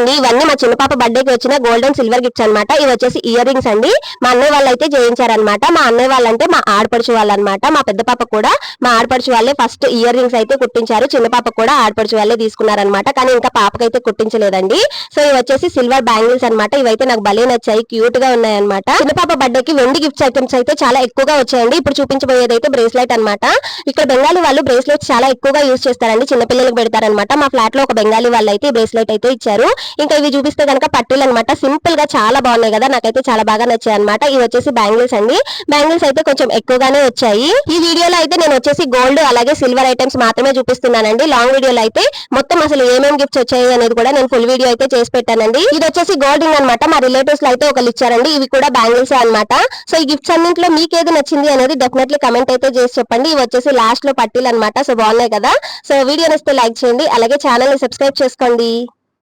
అండి ఇవన్నీ మా చిన్న పాప బర్త్డేకి వచ్చిన గోల్డ్ అండ్ సిల్వర్ గిఫ్ట్స్ అనమాట. ఇవి వచ్చేసి ఇయర్ రింగ్స్ అండి. మా అన్నయ్య వాళ్ళు అయితే చేయించారనమాట. మా అన్నయ్య వాళ్ళంటే మా ఆడపడుచు వాళ్ళు అనమాట. మా పెద్ద పాప కూడా మా ఆడపడుచు వాళ్ళే ఫస్ట్ ఇయర్ రింగ్స్ అయితే కుట్టించారు. చిన్న పాప కూడా ఆడపడుచు వాళ్ళే తీసుకున్నారనమాట. కానీ ఇంకా పాపకైతే కుట్టించలేదండి. సో ఇవి వచ్చేసి సిల్వర్ బ్యాంగిల్స్ అనమాట. ఇవైతే నాకు భలే నచ్చాయి, క్యూట్ గా ఉన్నాయన్నమాట. చిన్న పాప బర్త్డేకి వెండి గిఫ్ట్స్ ఐటమ్స్ అయితే చాలా ఎక్కువగా వచ్చాయండి. ఇప్పుడు చూపించబోయేది అయితే బ్రేస్లెట్ అనమాట. ఇక్కడ బెంగాలీ వాళ్ళు బ్రేస్లెట్స్ చాలా ఎక్కువగా యూజ్ చేస్తారండి, చిన్నపిల్లలకు పెడతారనమాట. మా ఫ్లాట్ లో ఒక బెంగాలీ వాళ్ళు అయితే బ్రేస్లెట్ అయితే ఇచ్చారు. ఇంకా ఇవి చూపిస్తే కనుక పట్టీలు అనమాట. సింపుల్ గా చాలా బాగున్నాయి కదా, నాకైతే చాలా బాగా నచ్చాయి అనమాట. ఇవి వచ్చేసి బ్యాంగిల్స్ అండి. బ్యాంగిల్స్ అయితే కొంచెం ఎక్కువగానే వచ్చాయి. ఈ వీడియోలో అయితే నేను వచ్చేసి గోల్డ్ అలాగే సిల్వర్ ఐటమ్స్ మాత్రమే చూపిస్తున్నానండి. లాంగ్ వీడియోలో అయితే మొత్తం అసలు ఏమేమి గిఫ్ట్స్ వచ్చాయి అనేది కూడా నేను ఫుల్ వీడియో అయితే చేసి పెట్టానండి. ఇది వచ్చేసి గోల్డ్ రింగ్ అనమాట. మా రిలేటివ్స్ లో అయితే ఒకళ్ళు ఇచ్చారండి. ఇవి కూడా బ్యాంగిల్స్ అనమాట. సో ఈ గిఫ్ట్స్ అన్నింటిలో మీకు ఏది నచ్చింది అనేది డెఫినెట్లీ కమెంట్ అయితే చేసి చెప్పండి. ఇవి వచ్చేసి లాస్ట్ లో పట్టీలు అనమాట. సో బాగున్నాయి కదా. సో వీడియో నచ్చితే లైక్ చేయండి, అలాగే ఛానల్ ని సబ్స్క్రైబ్ చేసుకోండి.